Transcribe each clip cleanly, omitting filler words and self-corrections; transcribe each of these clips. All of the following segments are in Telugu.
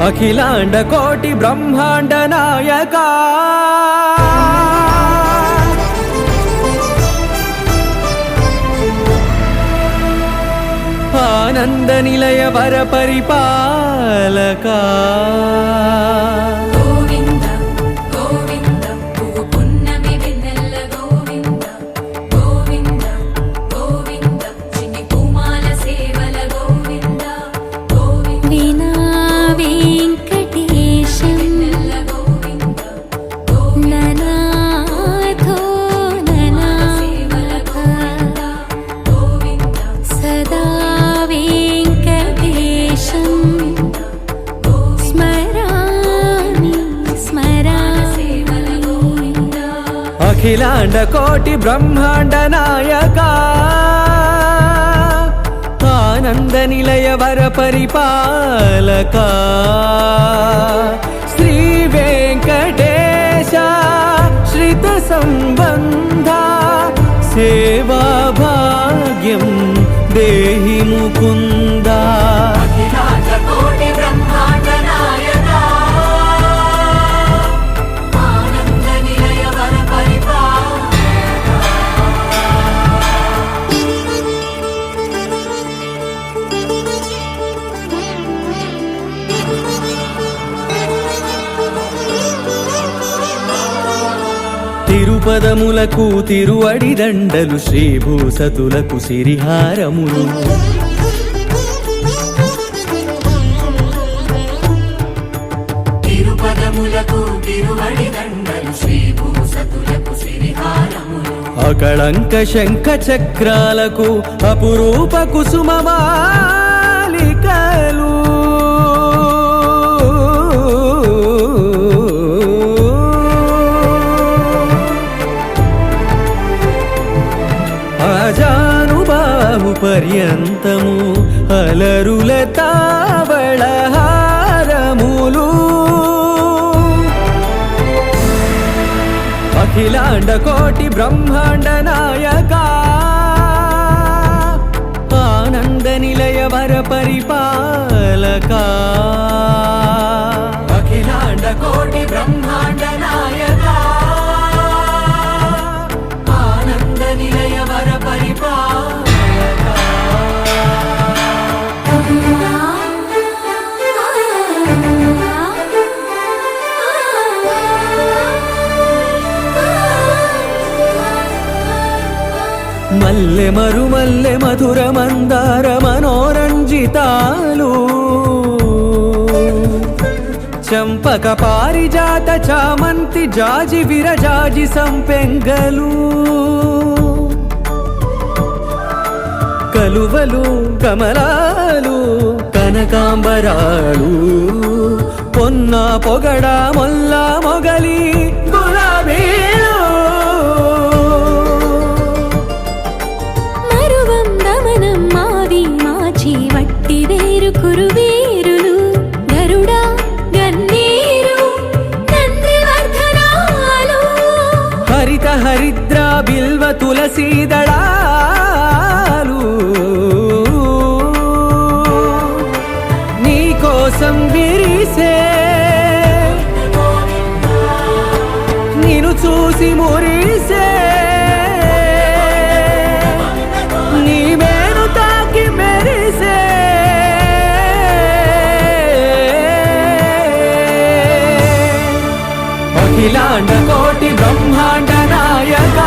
అఖిలాండ కోటి బ్రహ్మాండ నాయక ఆనంద నిలయ వర పరిపాలక అఖిలాండ కోటి బ్రహ్మాండ నాయక ఆనంద నిలయ వర పరిపాలక శ్రీ వెంకటేశ శ్రిత సంబంధ సేవా భాగ్యం దేహి ముకుంద. అఖిలాండ కోటి బ్రహ్మాండ నాయక తిరుపదములకు తిరువడి దండలు శ్రీభూసతులకు సిరిహారములు తిరుపదములకు తిరువడి దండలు శ్రీభూసతులకు సిరిహారములు అకళంక శంఖ చక్రాలకు అపురూప కుసుమమాలికలు అజానుబాహు పర్యంతము అలరుల తావళహారములు అఖిలాండ కోటి బ్రహ్మాండ నాయక ఆనంద నిలయ వర పరిపాలక అఖిలాండ కోటి బ్రహ్మాండ నాయక ఆనంద నిలయ వర పరిపాలక. మల్లె మరుమల్లె మధుర మందార మనోరంజితాలు చంపక పారిజాత చామంతి జాజి విరజాజి సంపెంగలు కలువలు కమలాలు కనకాంబరాలు పొన్న పొగడ మొల్ల మొగలి గులాబీలు వట్టి వేరు కురువేరులు గరుడ గన్నేరు నందివర్ధనాలు హరిత హరిద్ర బిల్వ తులసీదళాలు నీ కోసం విరిసే నిన్ను చూసి మురిసే అఖిలాండ కోటి బ్రహ్మాండ నాయక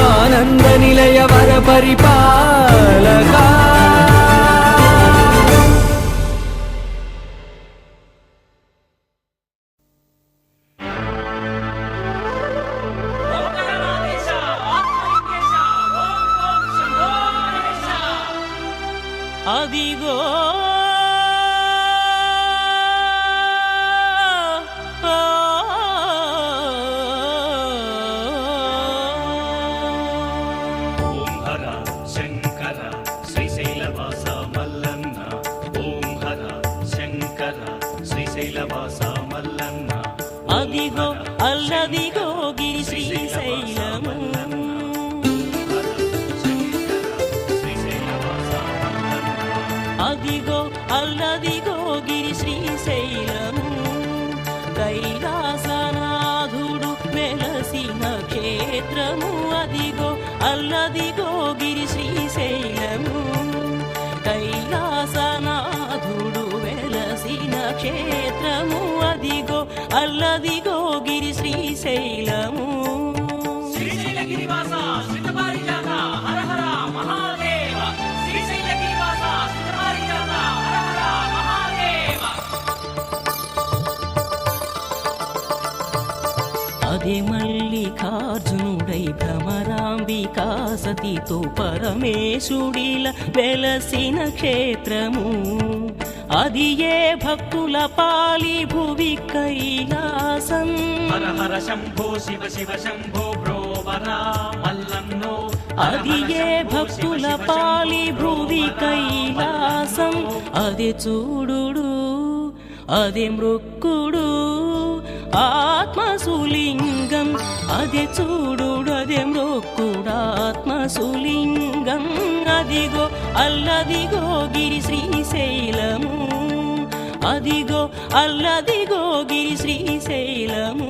ఆనంద నిలయ వర పరిపాలక అదిగో అదిగో అల్లదిగో గిరి శ్రీశైలము అదిగో అల్లదిగో గిరి శ్రీశైలము కైలాసనాథుడు వెలసిన క్షేత్రము అదిగో అల్లదిగో గిరి శ్రీశైలము కైలాసనాథుడు వెలసిన క్షేత్రము అదిగో అల్లదిగో గిరి శ్రీశైలము శ్రీశైలగిరివాస శ్రీతపారిజాత హర హర మహాదేవ శ్రీశైలగిరివాస శ్రీతపారిజాత హర హర మహాదేవ అదే మల్లికార్జునుడై భ్రమరాంబికా సతితో పరమేశుడిల వెలసిన క్షేత్రము అది ఏ భక్తుల పాలి భువి కైలాసం హర హర శంభో శివ శివ శంభో బ్రోవరా మల్లన్నో అది ఏ భక్తుల పాలి భువి కైలాసం అదే చూడుడు అదే మృక్కుడు ఆత్మసులింగం అదే చూడుడు అదే మృక్కుడు ఆత్మసులింగం అదిగో అల్లదిగో గిరి శ్రీశైలము అదిగో అల్లదిగో గిరి శ్రీశైలము